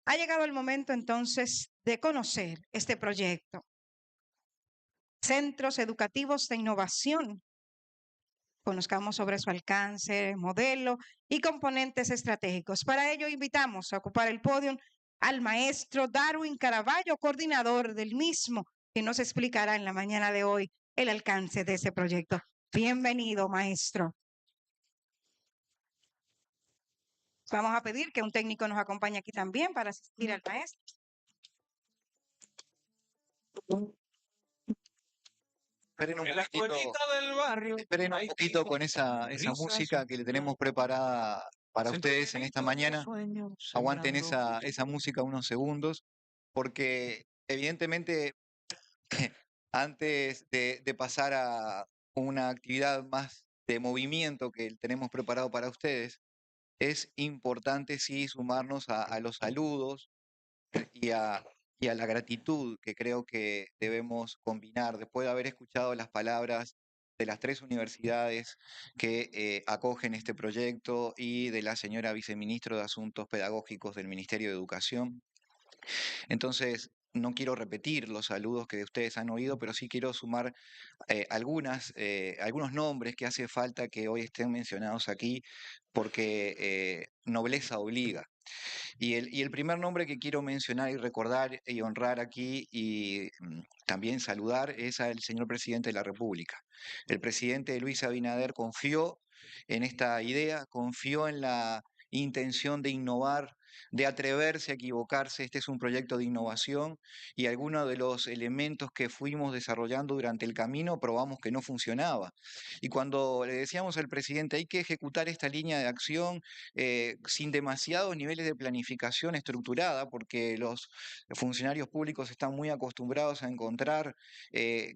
Ha llegado el momento entonces de conocer este proyecto. Centros Educativos de Innovación. Conozcamos sobre su alcance, modelo y componentes estratégicos. Para ello invitamos a ocupar el podio al maestro Darwin Caraballo, coordinador del mismo, que nos explicará en la mañana de hoy el alcance de ese proyecto. Bienvenido, maestro. Vamos a pedir que un técnico nos acompañe aquí también para asistir al maestro. Esperen un poquito con esa música que le tenemos preparada para ustedes en esta mañana. Aguanten esa música unos segundos, porque evidentemente antes de pasar a una actividad más de movimiento que tenemos preparado para ustedes, es importante sí sumarnos a los saludos y a la gratitud que creo que debemos combinar después de haber escuchado las palabras de las 3 universidades que acogen este proyecto y de la señora viceministro de Asuntos Pedagógicos del Ministerio de Educación. Entonces, no quiero repetir los saludos que ustedes han oído, pero sí quiero sumar algunos nombres que hace falta que hoy estén mencionados aquí, porque nobleza obliga. Y el primer nombre que quiero mencionar y recordar y honrar aquí y también saludar es al señor presidente de la República. El presidente Luis Abinader confió en esta idea, confió en la intención de innovar, de atreverse a equivocarse. Este es un proyecto de innovación y algunos de los elementos que fuimos desarrollando durante el camino probamos que no funcionaba. Y cuando le decíamos al presidente hay que ejecutar esta línea de acción, sin demasiados niveles de planificación estructurada, porque los funcionarios públicos están muy acostumbrados a encontrar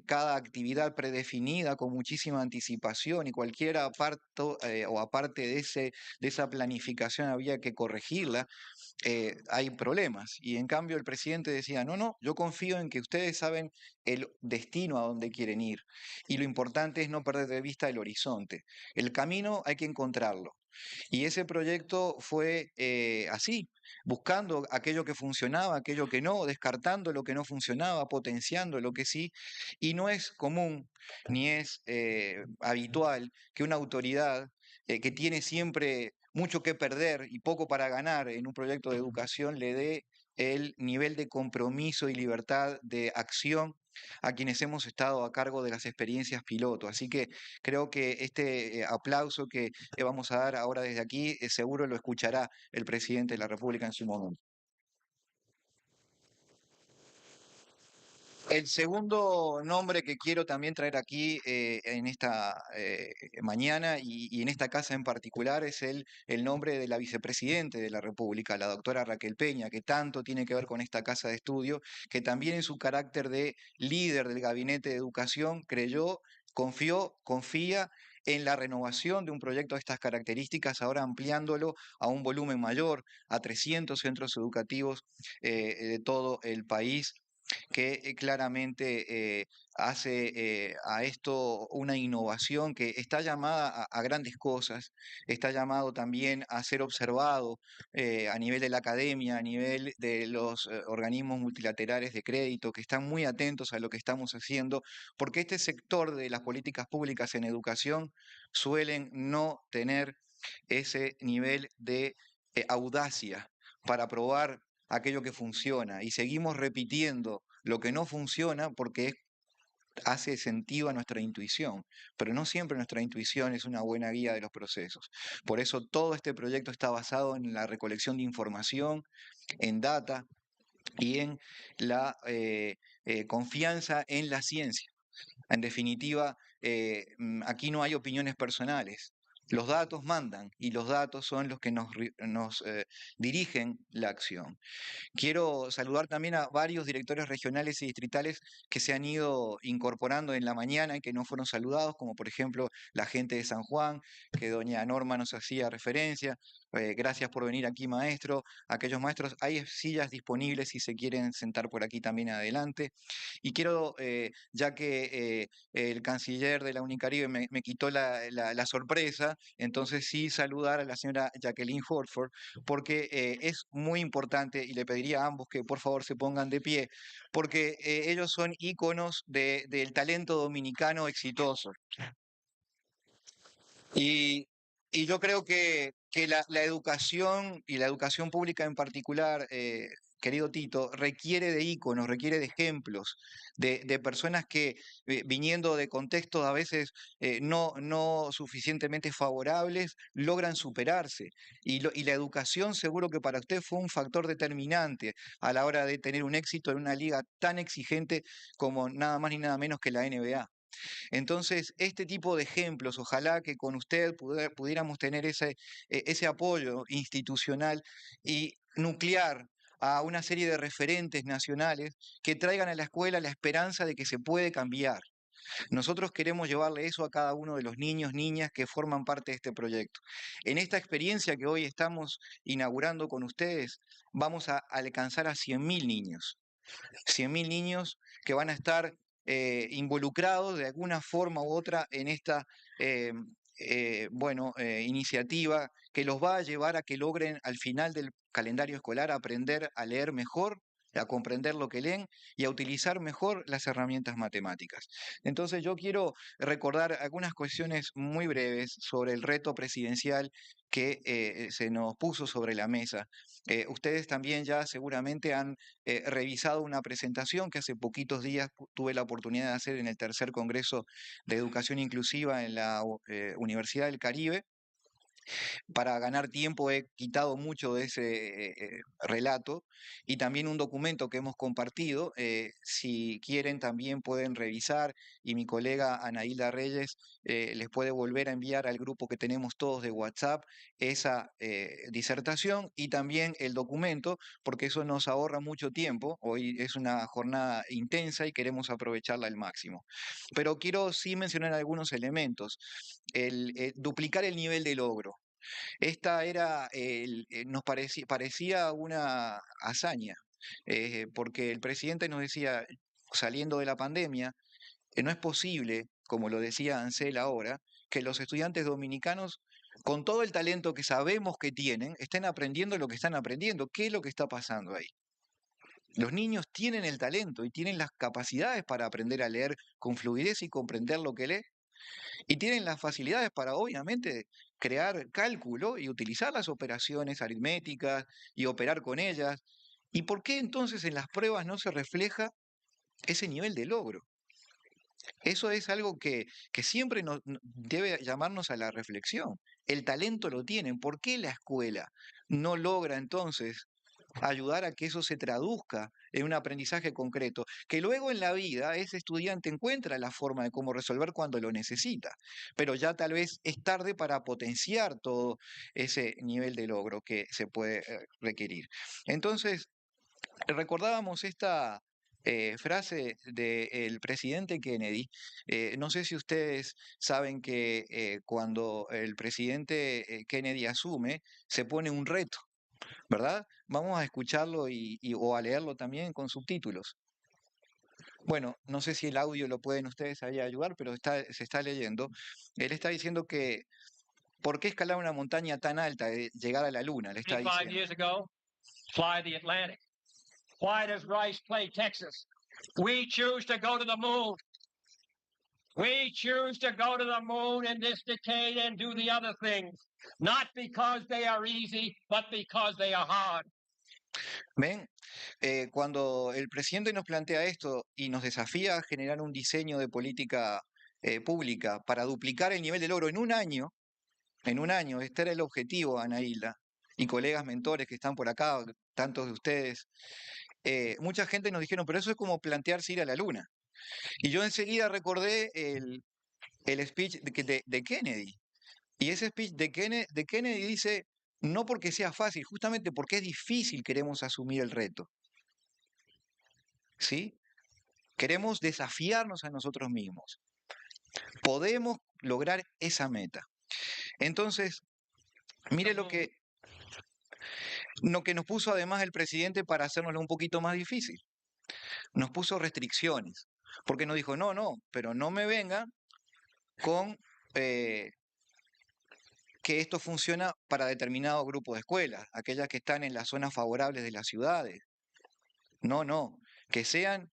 cada actividad predefinida con muchísima anticipación y cualquier aparto o aparte de esa planificación había que corregirla. Hay problemas. Y en cambio el presidente decía, no, no, yo confío en que ustedes saben el destino a donde quieren ir. Y lo importante es no perder de vista el horizonte. El camino hay que encontrarlo. Y ese proyecto fue así, buscando aquello que funcionaba, aquello que no, descartando lo que no funcionaba, potenciando lo que sí. Y no es común ni es habitual que una autoridad que tiene siempre mucho que perder y poco para ganar en un proyecto de educación le dé el nivel de compromiso y libertad de acción a quienes hemos estado a cargo de las experiencias piloto. Así que creo que este aplauso que le vamos a dar ahora desde aquí, seguro lo escuchará el presidente de la República en su momento. El segundo nombre que quiero también traer aquí en esta mañana y en esta casa en particular es el nombre de la vicepresidente de la República, la doctora Raquel Peña, que tanto tiene que ver con esta casa de estudio, que también en su carácter de líder del Gabinete de Educación creyó, confió, confía en la renovación de un proyecto de estas características, ahora ampliándolo a un volumen mayor, a 300 centros educativos de todo el país que claramente hace a esto una innovación que está llamada a grandes cosas, está llamado también a ser observado a nivel de la academia, a nivel de los organismos multilaterales de crédito, que están muy atentos a lo que estamos haciendo, porque este sector de las políticas públicas en educación suelen no tener ese nivel de audacia para probar aquello que funciona y seguimos repitiendo lo que no funciona porque hace sentido a nuestra intuición, pero no siempre nuestra intuición es una buena guía de los procesos. Por eso todo este proyecto está basado en la recolección de información, en data y en la confianza en la ciencia. En definitiva, aquí no hay opiniones personales. Los datos mandan y los datos son los que nos dirigen la acción. Quiero saludar también a varios directores regionales y distritales que se han ido incorporando en la mañana y que no fueron saludados, como por ejemplo la gente de San Juan, que doña Norma nos hacía referencia. Gracias por venir aquí, maestro. Aquellos maestros, hay sillas disponibles si se quieren sentar por aquí también adelante. Y quiero, ya que el canciller de la Unicaribe me quitó la sorpresa, entonces sí saludar a la señora Jacqueline Horford, porque es muy importante y le pediría a ambos que por favor se pongan de pie, porque ellos son íconos del talento dominicano exitoso. Y, y yo creo que la educación y la educación pública en particular, querido Tito, requiere de íconos, requiere de ejemplos, de personas que viniendo de contextos a veces no suficientemente favorables, logran superarse. Y la educación seguro que para usted fue un factor determinante a la hora de tener un éxito en una liga tan exigente como nada más ni nada menos que la NBA. Entonces, este tipo de ejemplos, ojalá que con usted pudiéramos tener ese apoyo institucional y nuclear a una serie de referentes nacionales que traigan a la escuela la esperanza de que se puede cambiar. Nosotros queremos llevarle eso a cada uno de los niños, niñas que forman parte de este proyecto. En esta experiencia que hoy estamos inaugurando con ustedes, vamos a alcanzar a 100.000 niños. 100.000 niños que van a estar involucrados de alguna forma u otra en esta iniciativa que los va a llevar a que logren al final del calendario escolar aprender a leer mejor, a comprender lo que leen y a utilizar mejor las herramientas matemáticas. Entonces yo quiero recordar algunas cuestiones muy breves sobre el reto presidencial que se nos puso sobre la mesa. Ustedes también ya seguramente han revisado una presentación que hace poquitos días tuve la oportunidad de hacer en el tercer Congreso de Educación Inclusiva en la Universidad del Caribe. Para ganar tiempo he quitado mucho de ese relato y también un documento que hemos compartido. Si quieren también pueden revisar y mi colega Anaíla Reyes les puede volver a enviar al grupo que tenemos todos de WhatsApp esa disertación y también el documento, porque eso nos ahorra mucho tiempo. Hoy es una jornada intensa y queremos aprovecharla al máximo. Pero quiero sí mencionar algunos elementos. Duplicar el nivel de logro. Esta era, nos parecía una hazaña, porque el presidente nos decía, saliendo de la pandemia, no es posible, como lo decía Ansel ahora, que los estudiantes dominicanos, con todo el talento que sabemos que tienen, estén aprendiendo lo que están aprendiendo. ¿Qué es lo que está pasando ahí? Los niños tienen el talento y tienen las capacidades para aprender a leer con fluidez y comprender lo que lee. Y tienen las facilidades para, obviamente, crear cálculo y utilizar las operaciones aritméticas y operar con ellas. ¿Y por qué entonces en las pruebas no se refleja ese nivel de logro? Eso es algo que siempre debe llamarnos a la reflexión. El talento lo tienen. ¿Por qué la escuela no logra entonces ayudar a que eso se traduzca en un aprendizaje concreto, que luego en la vida ese estudiante encuentra la forma de cómo resolver cuando lo necesita, pero ya tal vez es tarde para potenciar todo ese nivel de logro que se puede requerir? Entonces, recordábamos esta frase del presidente Kennedy. No sé si ustedes saben que cuando el presidente Kennedy asume, se pone un reto, ¿verdad? Vamos a escucharlo o a leerlo también con subtítulos. Bueno, no sé si el audio lo pueden ustedes ahí ayudar, pero se está leyendo. Él está diciendo que, ¿por qué escalar una montaña tan alta, llegar a la luna? Le está 25 diciendo. years ago, fly the Atlantic. Why does Rice play Texas? We choose to go to the moon. We choose to go to the moon in this decade and do the other things, not because they are easy, but because they are hard. ¿Ven? Cuando el presidente nos plantea esto y nos desafía a generar un diseño de política pública para duplicar el nivel de logro en un año, este era el objetivo, Anaíla, y colegas mentores que están por acá, tantos de ustedes, mucha gente nos dijeron, pero eso es como plantearse ir a la luna. Y yo enseguida recordé el speech de Kennedy. Y ese speech de Kennedy dice, no porque sea fácil, justamente porque es difícil queremos asumir el reto. ¿Sí? Queremos desafiarnos a nosotros mismos. Podemos lograr esa meta. Entonces, mire lo que nos puso además el presidente para hacérnoslo un poquito más difícil. Nos puso restricciones, porque nos dijo, no, pero no me venga con que esto funciona para determinado grupo de escuelas, aquellas que están en las zonas favorables de las ciudades. No, no, que sean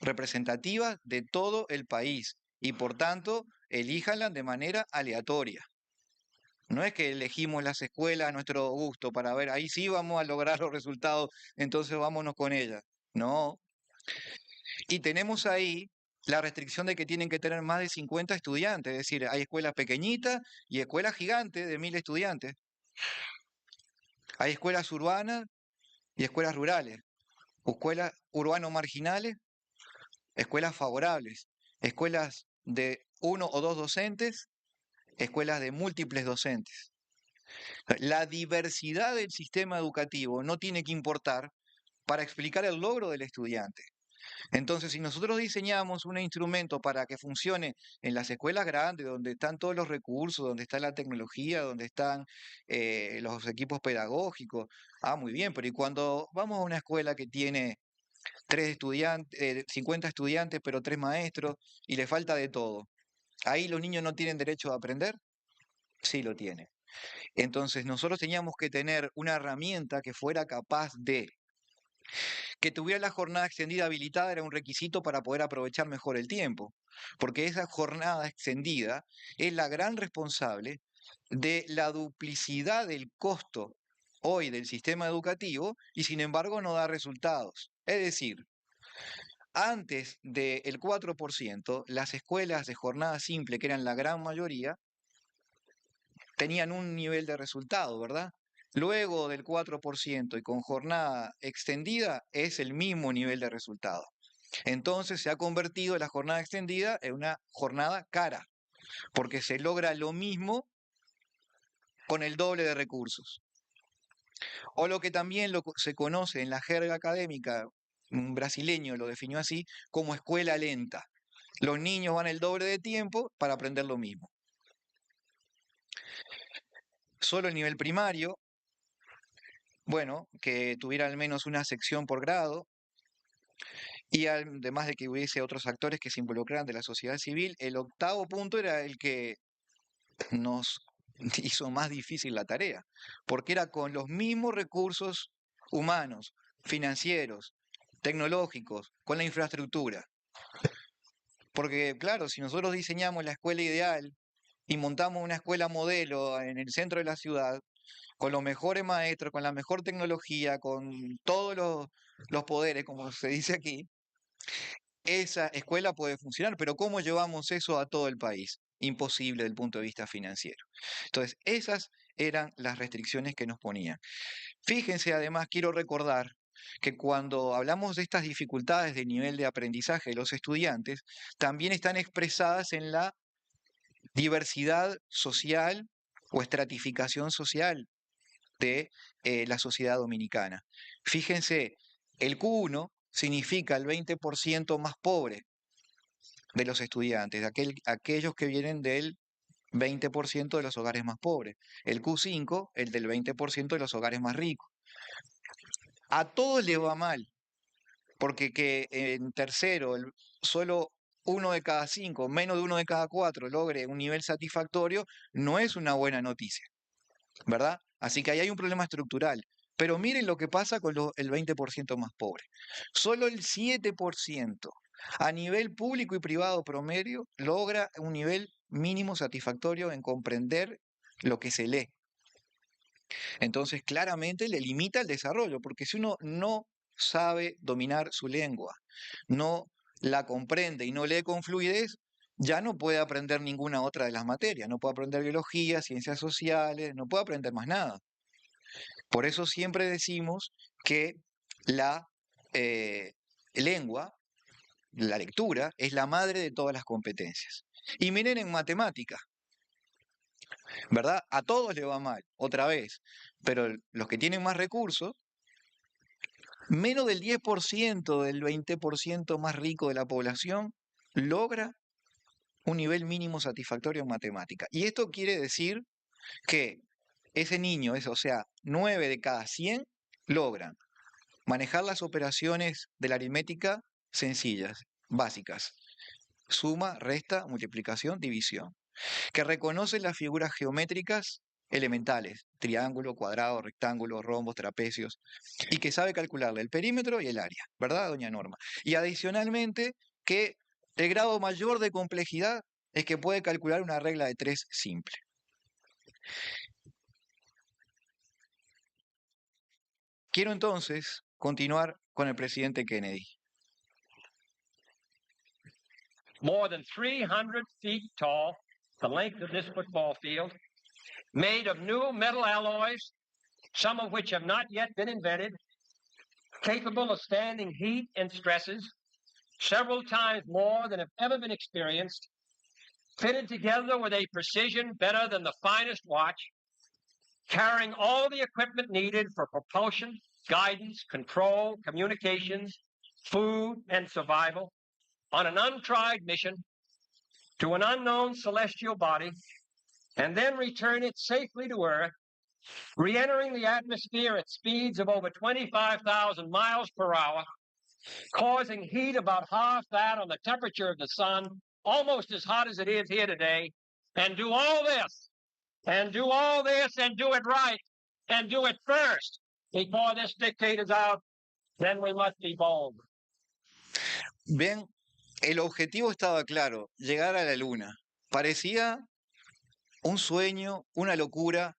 representativas de todo el país y por tanto elíjanlas de manera aleatoria. No es que elegimos las escuelas a nuestro gusto para ver, ahí sí vamos a lograr los resultados, entonces vámonos con ellas. No. Y tenemos ahí la restricción de que tienen que tener más de 50 estudiantes, es decir, hay escuelas pequeñitas y escuelas gigantes de 1000 estudiantes. Hay escuelas urbanas y escuelas rurales, escuelas urbanos marginales, escuelas favorables, escuelas de 1 o 2 docentes, escuelas de múltiples docentes. La diversidad del sistema educativo no tiene que importar para explicar el logro del estudiante. Entonces, si nosotros diseñamos un instrumento para que funcione en las escuelas grandes, donde están todos los recursos, donde está la tecnología, donde están los equipos pedagógicos, muy bien, pero ¿y cuando vamos a una escuela que tiene 50 estudiantes, pero 3 maestros, y le falta de todo? ¿Ahí los niños no tienen derecho a aprender? Sí lo tienen. Entonces, nosotros teníamos que tener una herramienta que fuera capaz de que tuviera la jornada extendida habilitada era un requisito para poder aprovechar mejor el tiempo, porque esa jornada extendida es la gran responsable de la duplicidad del costo hoy del sistema educativo y sin embargo no da resultados. Es decir, antes del 4%, las escuelas de jornada simple, que eran la gran mayoría, tenían un nivel de resultado, ¿verdad? Luego del 4% y con jornada extendida es el mismo nivel de resultado. Entonces se ha convertido la jornada extendida en una jornada cara, porque se logra lo mismo con el doble de recursos. O lo que también se conoce en la jerga académica, un brasileño lo definió así, como escuela lenta. Los niños van el doble de tiempo para aprender lo mismo. Solo el nivel primario, bueno, que tuviera al menos una sección por grado, y además de que hubiese otros actores que se involucraran de la sociedad civil, el octavo punto era el que nos hizo más difícil la tarea, porque era con los mismos recursos humanos, financieros, tecnológicos, con la infraestructura. Porque claro, si nosotros diseñamos la escuela ideal y montamos una escuela modelo en el centro de la ciudad, con los mejores maestros, con la mejor tecnología, con todos los poderes, como se dice aquí, esa escuela puede funcionar, pero ¿cómo llevamos eso a todo el país? Imposible desde el punto de vista financiero. Entonces, esas eran las restricciones que nos ponían. Fíjense, además, quiero recordar que cuando hablamos de estas dificultades de nivel de aprendizaje de los estudiantes, también están expresadas en la diversidad social o estratificación social de la sociedad dominicana. Fíjense, el Q1 significa el 20% más pobre de los estudiantes, aquellos que vienen del 20% de los hogares más pobres. El Q5, el del 20% de los hogares más ricos. A todos les va mal, porque que en tercero solo 1 de cada 5, menos de 1 de cada 4 logre un nivel satisfactorio, no es una buena noticia, ¿verdad? Así que ahí hay un problema estructural. Pero miren lo que pasa con el 20% más pobre. Solo el 7% a nivel público y privado promedio logra un nivel mínimo satisfactorio en comprender lo que se lee. Entonces, claramente le limita el desarrollo, porque si uno no sabe dominar su lengua, no la comprende y no lee con fluidez, ya no puede aprender ninguna otra de las materias, no puede aprender biología, ciencias sociales, no puede aprender más nada. Por eso siempre decimos que la lengua, la lectura, es la madre de todas las competencias. Y miren en matemática, ¿verdad? A todos le va mal, otra vez, pero los que tienen más recursos, menos del 10% del 20% más rico de la población logra un nivel mínimo satisfactorio en matemática. Y esto quiere decir que ese niño, o sea, 9 de cada 100 logran manejar las operaciones de la aritmética sencillas, básicas. Suma, resta, multiplicación, división. Que reconocen las figuras geométricas elementales, triángulo, cuadrado, rectángulo, rombos, trapecios, y que sabe calcularle el perímetro y el área, ¿verdad, doña Norma? Y adicionalmente que el grado mayor de complejidad es que puede calcular una regla de 3 simple. Quiero entonces continuar con el presidente Kennedy. More than 300 feet tall, the length of this football field, made of new metal alloys, some of which have not yet been invented, capable of standing heat and stresses, several times more than have ever been experienced, fitted together with a precision better than the finest watch, carrying all the equipment needed for propulsion, guidance, control, communications, food, and survival, on an untried mission to an unknown celestial body, and then return it safely to Earth, re-entering the atmosphere at speeds of over 25,000 miles per hour, causing heat about half that on the temperature of the sun, almost as hot as it is here today, and do all this, and do all this, and do it right, and do it first before this decade is out, then we must be bold. Bien, el objetivo estaba claro, llegar a la luna. Parecía un sueño, una locura.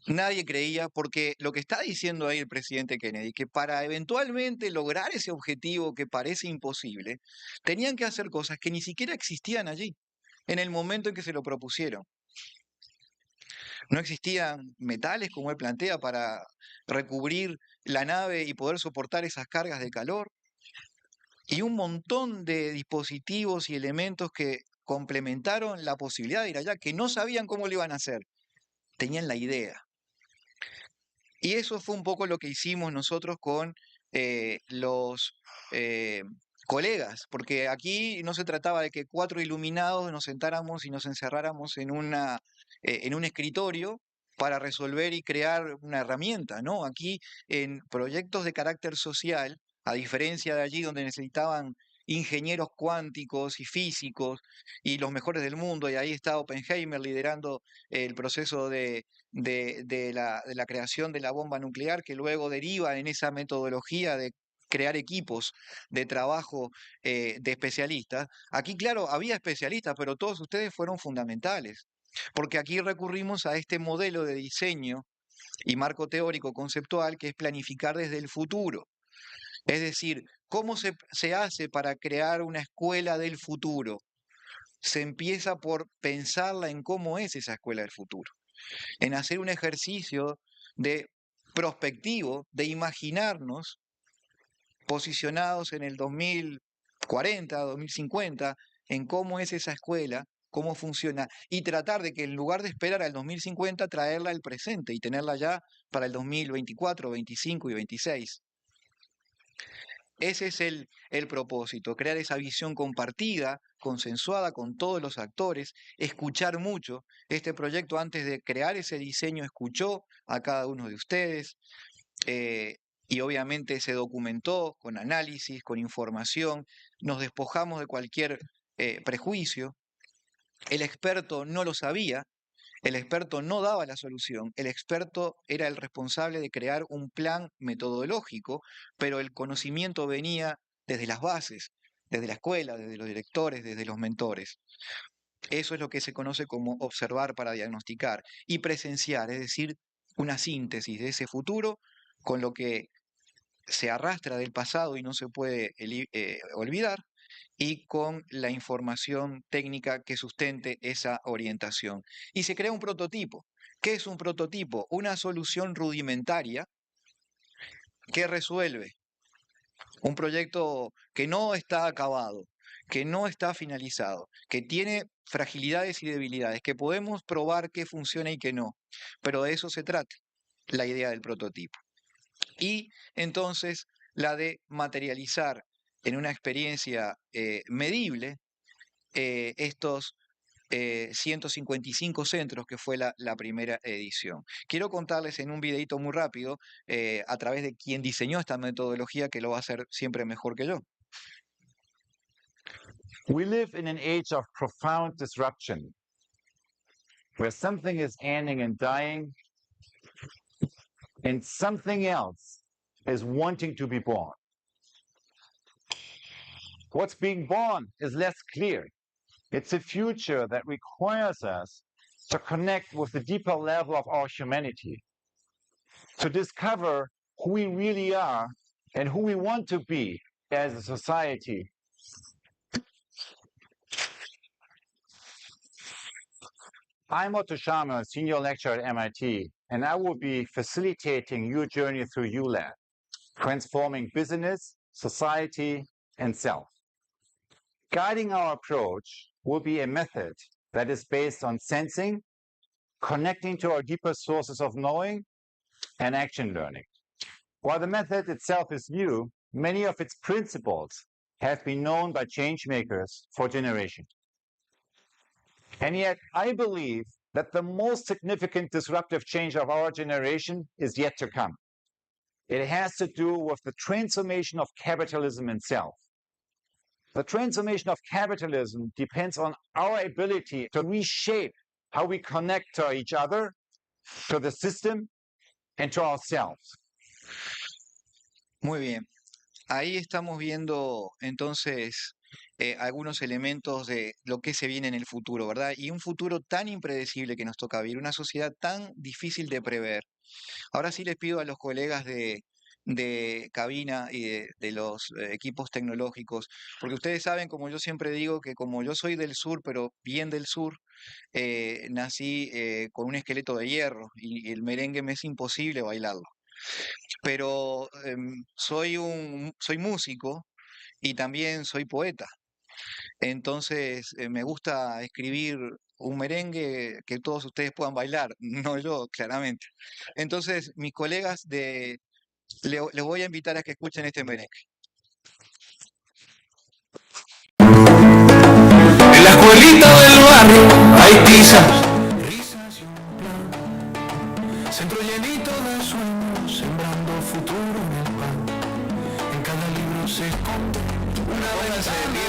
Nadie creía, porque lo que está diciendo ahí el presidente Kennedy, que para eventualmente lograr ese objetivo que parece imposible, tenían que hacer cosas que ni siquiera existían allí, en el momento en que se lo propusieron. No existían metales, como él plantea, para recubrir la nave y poder soportar esas cargas de calor. Y un montón de dispositivos y elementos que complementaron la posibilidad de ir allá, que no sabían cómo lo iban a hacer, tenían la idea. Y eso fue un poco lo que hicimos nosotros con los colegas, porque aquí no se trataba de que 4 iluminados nos sentáramos y nos encerráramos en un escritorio para resolver y crear una herramienta, ¿no? Aquí en proyectos de carácter social, a diferencia de allí donde necesitaban ingenieros cuánticos y físicos y los mejores del mundo, y ahí está Oppenheimer liderando el proceso de la creación de la bomba nuclear, que luego deriva en esa metodología de crear equipos de trabajo de especialistas. Aquí, claro, había especialistas, pero todos ustedes fueron fundamentales, porque aquí recurrimos a este modelo de diseño y marco teórico conceptual que es planificar desde el futuro. Es decir, ¿cómo se hace para crear una escuela del futuro? Se empieza por pensarla en cómo es esa escuela del futuro, en hacer un ejercicio de prospectivo, de imaginarnos posicionados en el 2040, 2050, en cómo es esa escuela, cómo funciona, y tratar de que en lugar de esperar al 2050, traerla al presente y tenerla ya para el 2024, 25 y 26. Ese es el propósito, crear esa visión compartida, consensuada con todos los actores, escuchar mucho. Este proyecto, antes de crear ese diseño, escuchó a cada uno de ustedes y obviamente se documentó con análisis, con información. Nos despojamos de cualquier prejuicio. El experto no lo sabía. El experto no daba la solución, el experto era el responsable de crear un plan metodológico, pero el conocimiento venía desde las bases, desde la escuela, desde los directores, desde los mentores. Eso es lo que se conoce como observar para diagnosticar y presenciar, es decir, una síntesis de ese futuro con lo que se arrastra del pasado y no se puede olvidar, y con la información técnica que sustente esa orientación. Y se crea un prototipo. ¿Qué es un prototipo? Una solución rudimentaria que resuelve un proyecto que no está acabado, que no está finalizado, que tiene fragilidades y debilidades, que podemos probar que funciona y que no. Pero de eso se trata la idea del prototipo. Y entonces la de materializar en una experiencia medible estos 155 centros que fue la primera edición. Quiero contarles en un videito muy rápido a través de quien diseñó esta metodología, que lo va a hacer siempre mejor que yo. We live in an age of profound disruption. where something is ending and dying, and something else is wanting to be born. What's being born is less clear. It's a future that requires us to connect with the deeper level of our humanity, to discover who we really are and who we want to be as a society. I'm Otto Scharmer, Senior Lecturer at MIT, and I will be facilitating your journey through ULab, transforming business, society, and self. Guiding our approach will be a method that is based on sensing, connecting to our deeper sources of knowing, and action learning. While the method itself is new, many of its principles have been known by change makers for generations. And yet, I believe that the most significant disruptive change of our generation is yet to come. It has to do with the transformation of capitalism itself. The transformation of capitalism depends on our ability to reshape how we connect to each other, to the system, and to ourselves. Muy bien. Ahí estamos viendo entonces algunos elementos de lo que se viene en el futuro, ¿verdad? Y un futuro tan impredecible que nos toca vivir, una sociedad tan difícil de prever. Ahora sí les pido a los colegas de cabina y de los equipos tecnológicos, porque ustedes saben, como yo siempre digo, que como yo soy del sur, pero bien del sur, nací con un esqueleto de hierro y el merengue me es imposible bailarlo. Pero soy músico y también soy poeta. Entonces me gusta escribir un merengue que todos ustedes puedan bailar, no yo, claramente. Entonces, mis colegas les voy a invitar a que escuchen este merengue. En la escuelita del barrio hay tiza, risas y un plan, centro llenito de sueños, sembrando futuro en el pan. En cada libro se esconde una Pónganse de pie.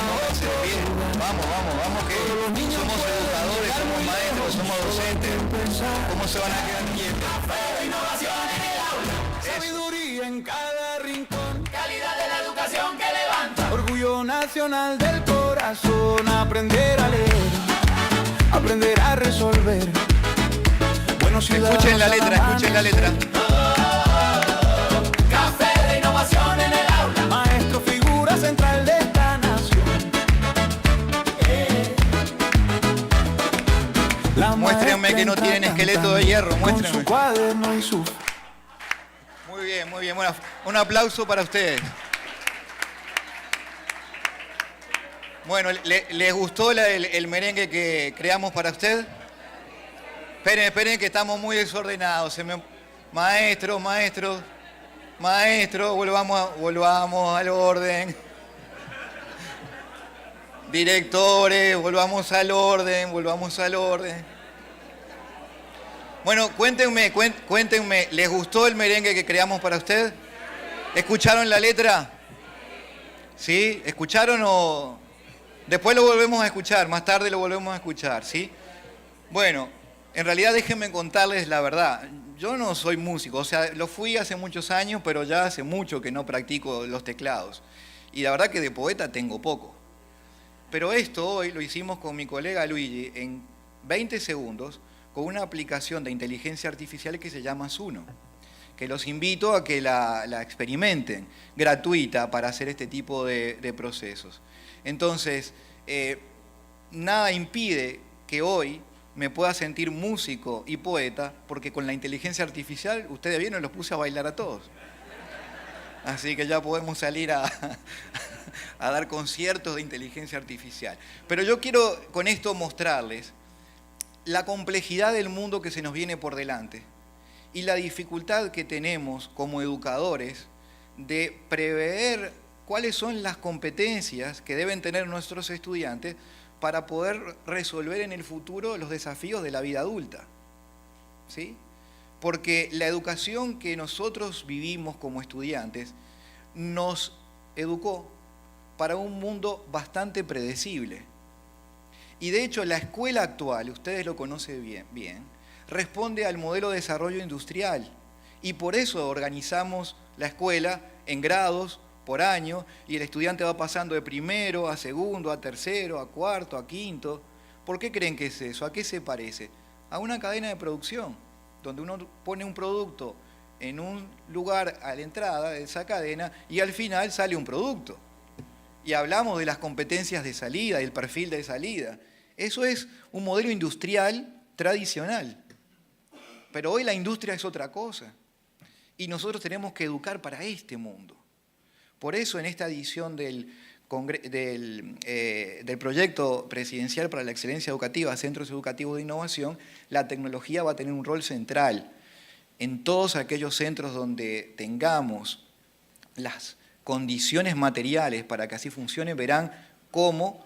Vamos, que somos educadores, somos maestros, somos docentes. ¿Cómo se van a quedar quietos? café, innovación en el aula, sabiduría en cada rincón, calidad de la educación que levanta, orgullo nacional del corazón, aprender a leer, aprender a resolver. Buenos ciudadanos. Escuchen la letra. Café de innovación en el aula, maestro, figura central de esta nación. Muéstrenme que no tienen esqueleto de hierro, muéstrenme. Con su cuaderno y su... Muy bien. Bueno, un aplauso para ustedes. Bueno, ¿les gustó el merengue que creamos para usted? Esperen que estamos muy desordenados. Maestro, volvamos al orden. Directores, volvamos al orden. Bueno, cuéntenme, ¿les gustó el merengue que creamos para usted? ¿Escucharon la letra? ¿Sí? ¿Escucharon o...? Después lo volvemos a escuchar, más tarde lo volvemos a escuchar, ¿sí? Bueno, en realidad déjenme contarles la verdad. Yo no soy músico, o sea, lo fui hace muchos años, pero ya hace mucho que no practico los teclados. Y la verdad que de poeta tengo poco. Pero esto hoy lo hicimos con mi colega Luigi en 20 segundos con una aplicación de inteligencia artificial que se llama Suno, que los invito a que la experimenten, gratuita para hacer este tipo de procesos. Entonces, nada impide que hoy me pueda sentir músico y poeta, porque con la inteligencia artificial, ustedes vieron, los puse a bailar a todos. Así que ya podemos salir a dar conciertos de inteligencia artificial. Pero yo quiero con esto mostrarles la complejidad del mundo que se nos viene por delante y la dificultad que tenemos como educadores de prever cuáles son las competencias que deben tener nuestros estudiantes para poder resolver en el futuro los desafíos de la vida adulta. ¿Sí? Porque la educación que nosotros vivimos como estudiantes nos educó para un mundo bastante predecible. Y de hecho la escuela actual, ustedes lo conocen bien, responde al modelo de desarrollo industrial. Y por eso organizamos la escuela en grados por año y el estudiante va pasando de primero a segundo, a tercero, a cuarto, a quinto. ¿Por qué creen que es eso? ¿A qué se parece? A una cadena de producción, donde uno pone un producto en un lugar a la entrada de esa cadena y al final sale un producto. Y hablamos de las competencias de salida, del perfil de salida. Eso es un modelo industrial tradicional. Pero hoy la industria es otra cosa. Y nosotros tenemos que educar para este mundo. Por eso en esta edición del proyecto presidencial para la excelencia educativa, Centros Educativos de Innovación, la tecnología va a tener un rol central en todos aquellos centros donde tengamos las condiciones materiales para que así funcione. Verán cómo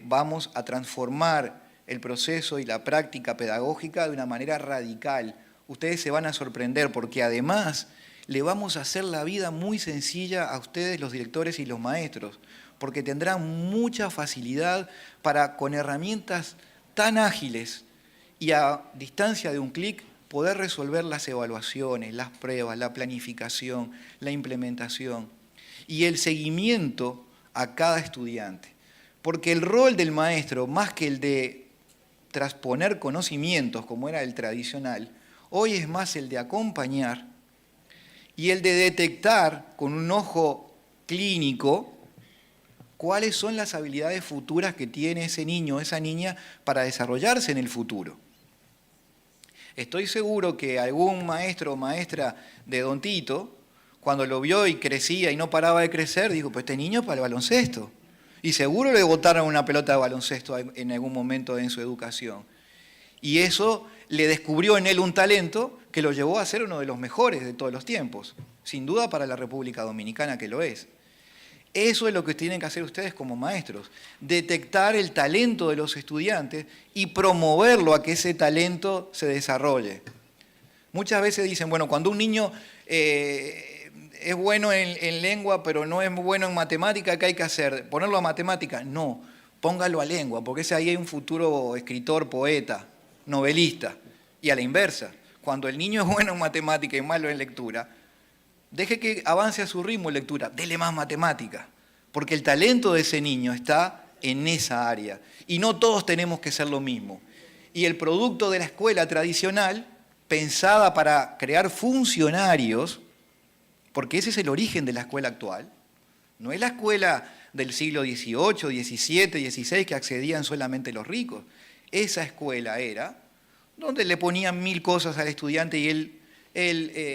vamos a transformar el proceso y la práctica pedagógica de una manera radical. Ustedes se van a sorprender porque además le vamos a hacer la vida muy sencilla a ustedes, los directores y los maestros, porque tendrán mucha facilidad para, con herramientas tan ágiles y a distancia de un clic, poder resolver las evaluaciones, las pruebas, la planificación, la implementación y el seguimiento a cada estudiante. Porque el rol del maestro, más que el de transponer conocimientos, como era el tradicional, hoy es más el de acompañar y el de detectar con un ojo clínico cuáles son las habilidades futuras que tiene ese niño o esa niña para desarrollarse en el futuro. Estoy seguro que algún maestro o maestra de Don Tito, cuando lo vio y crecía y no paraba de crecer, dijo, pues este niño es para el baloncesto. Y seguro le botaron una pelota de baloncesto en algún momento en su educación. Y eso le descubrió en él un talento que lo llevó a ser uno de los mejores de todos los tiempos. Sin duda para la República Dominicana que lo es. Eso es lo que tienen que hacer ustedes como maestros. Detectar el talento de los estudiantes y promoverlo a que ese talento se desarrolle. Muchas veces dicen, bueno, cuando un niño es bueno en lengua, pero no es bueno en matemática, ¿qué hay que hacer? ¿Ponerlo a matemática? No, póngalo a lengua, porque ese ahí hay un futuro escritor, poeta, novelista. Y a la inversa, cuando el niño es bueno en matemática y malo en lectura, deje que avance a su ritmo en lectura, dele más matemática, porque el talento de ese niño está en esa área. Y no todos tenemos que ser lo mismo. Y el producto de la escuela tradicional, pensada para crear funcionarios, porque ese es el origen de la escuela actual, no es la escuela del siglo XVIII, XVII, XVI que accedían solamente los ricos. Esa escuela era donde le ponían 1000 cosas al estudiante y él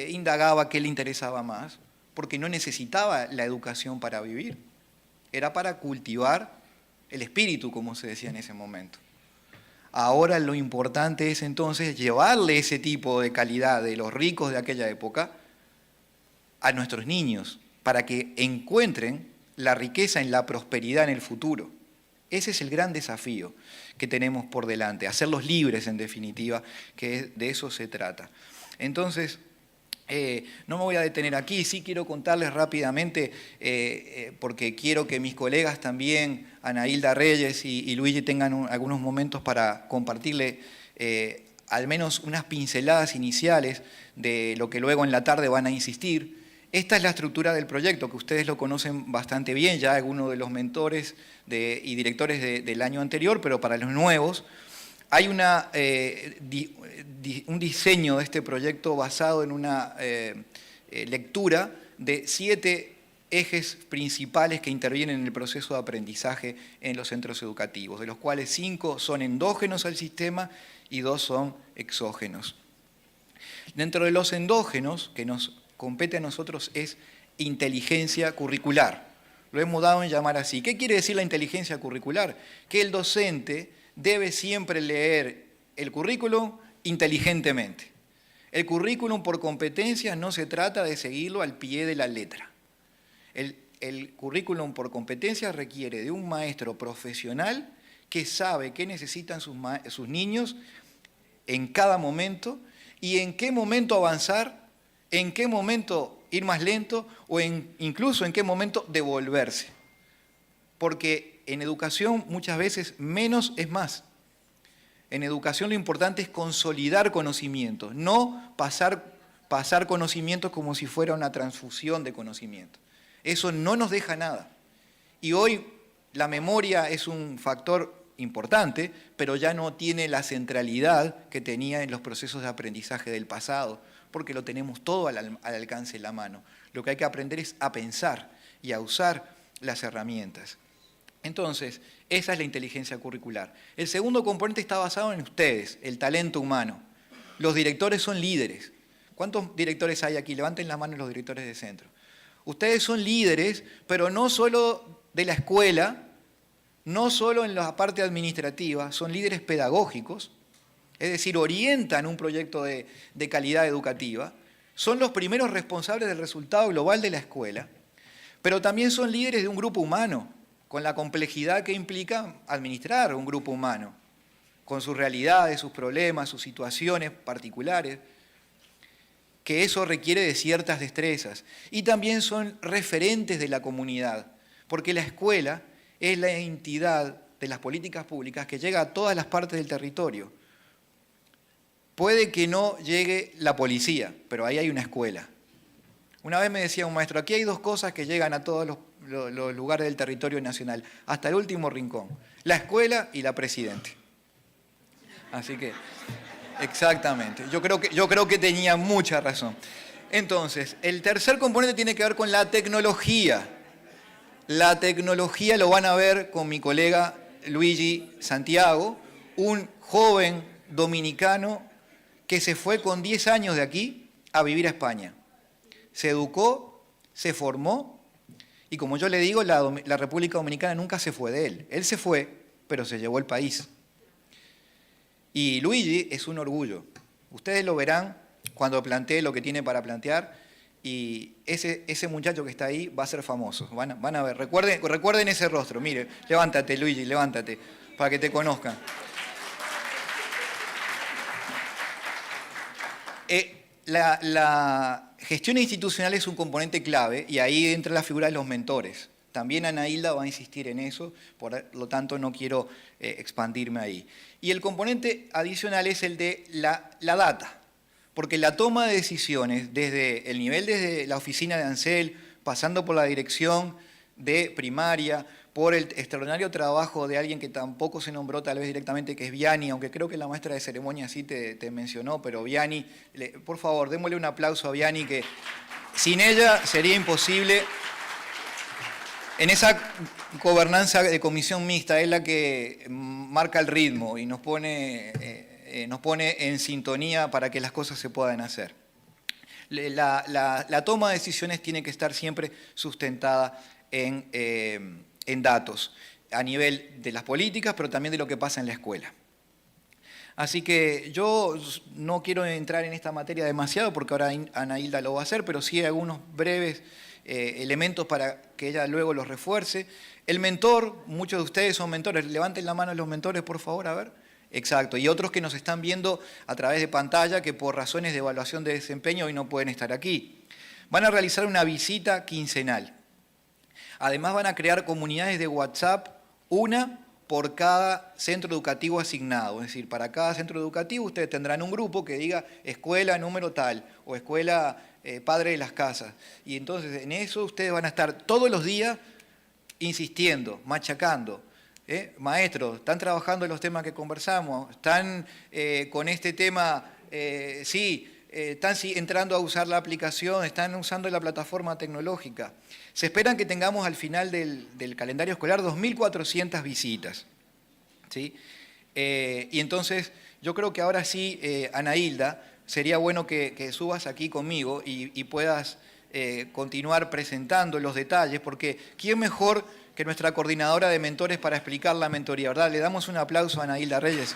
indagaba qué le interesaba más, porque no necesitaba la educación para vivir, era para cultivar el espíritu, como se decía en ese momento. Ahora lo importante es entonces llevarle ese tipo de calidad de los ricos de aquella época a nuestros niños, para que encuentren la riqueza en la prosperidad en el futuro. Ese es el gran desafío que tenemos por delante, hacerlos libres en definitiva, que de eso se trata. Entonces, no me voy a detener aquí, sí quiero contarles rápidamente, porque quiero que mis colegas también, Ana Hilda Reyes y Luigi, tengan algunos momentos para compartirle al menos unas pinceladas iniciales de lo que luego en la tarde van a insistir. Esta es la estructura del proyecto, que ustedes lo conocen bastante bien, ya algunos de los mentores y directores del año anterior, pero para los nuevos, hay un diseño de este proyecto basado en una lectura de 7 ejes principales que intervienen en el proceso de aprendizaje en los centros educativos, de los cuales 5 son endógenos al sistema y 2 son exógenos. Dentro de los endógenos, que nos compete a nosotros, es inteligencia curricular. Lo hemos dado en llamar así. ¿Qué quiere decir la inteligencia curricular? Que el docente debe siempre leer el currículum inteligentemente. El currículum por competencias no se trata de seguirlo al pie de la letra. El currículum por competencias requiere de un maestro profesional que sabe qué necesitan sus niños en cada momento y en qué momento avanzar, en qué momento ir más lento o incluso en qué momento devolverse. porque en educación muchas veces menos es más. En educación lo importante es consolidar conocimientos, no pasar conocimientos como si fuera una transfusión de conocimiento. Eso no nos deja nada. Y hoy la memoria es un factor importante, pero ya no tiene la centralidad que tenía en los procesos de aprendizaje del pasado, porque lo tenemos todo al alcance de la mano. Lo que hay que aprender es a pensar y a usar las herramientas. Entonces, esa es la inteligencia curricular. El segundo componente está basado en ustedes, el talento humano. Los directores son líderes. ¿Cuántos directores hay aquí? Levanten la mano los directores de centro. Ustedes son líderes, pero no solo de la escuela, no solo en la parte administrativa, son líderes pedagógicos, es decir, orientan un proyecto de calidad educativa, son los primeros responsables del resultado global de la escuela, pero también son líderes de un grupo humano, con la complejidad que implica administrar un grupo humano, con sus realidades, sus problemas, sus situaciones particulares, que eso requiere de ciertas destrezas. Y también son referentes de la comunidad, porque la escuela es la entidad de las políticas públicas que llega a todas las partes del territorio. Puede que no llegue la policía, pero ahí hay una escuela. Una vez me decía un maestro, aquí hay dos cosas que llegan a todos los lugares del territorio nacional, hasta el último rincón, la escuela y la presidente. Así que, exactamente, yo creo que tenía mucha razón. Entonces, el tercer componente tiene que ver con la tecnología. La tecnología lo van a ver con mi colega Luigi Santiago, un joven dominicano que se fue con 10 años de aquí a vivir a España. Se educó, se formó y como yo le digo, la República Dominicana nunca se fue de él. Él se fue, pero se llevó el país. Y Luigi es un orgullo. Ustedes lo verán cuando plantee lo que tiene para plantear y ese muchacho que está ahí va a ser famoso. Van a ver, recuerden ese rostro. Mire, levántate Luigi, levántate, para que te conozcan. La gestión institucional es un componente clave y ahí entra la figura de los mentores. También Ana Hilda va a insistir en eso, por lo tanto no quiero expandirme ahí. Y el componente adicional es el de la data, porque la toma de decisiones desde el nivel, desde la oficina de ANSEL, pasando por la dirección de primaria, por el extraordinario trabajo de alguien que tampoco se nombró tal vez directamente, que es Viani, aunque creo que la maestra de ceremonia sí te mencionó, pero Viani, por favor, démosle un aplauso a Viani, que sin ella sería imposible. En esa gobernanza de comisión mixta es la que marca el ritmo y nos pone en sintonía para que las cosas se puedan hacer. La toma de decisiones tiene que estar siempre sustentada en datos, a nivel de las políticas, pero también de lo que pasa en la escuela. Así que yo no quiero entrar en esta materia demasiado, porque ahora Ana Hilda lo va a hacer, pero sí hay algunos breves elementos para que ella luego los refuerce. El mentor, muchos de ustedes son mentores, levanten la mano los mentores, por favor, a ver. Exacto, y otros que nos están viendo a través de pantalla, que por razones de evaluación de desempeño hoy no pueden estar aquí. Van a realizar una visita quincenal. Además van a crear comunidades de WhatsApp, una por cada centro educativo asignado. Es decir, para cada centro educativo ustedes tendrán un grupo que diga escuela número tal o escuela padre de las casas. Y entonces en eso ustedes van a estar todos los días insistiendo, machacando. Maestros, están trabajando en los temas que conversamos, están con este tema, están entrando a usar la aplicación, están usando la plataforma tecnológica. Se esperan que tengamos al final del calendario escolar 2.400 visitas. ¿Sí? Y entonces yo creo que ahora sí, Ana Hilda, sería bueno que subas aquí conmigo y puedas continuar presentando los detalles, porque ¿quién mejor que nuestra coordinadora de mentores para explicar la mentoría, ¿verdad? Le damos un aplauso a Ana Hilda Reyes.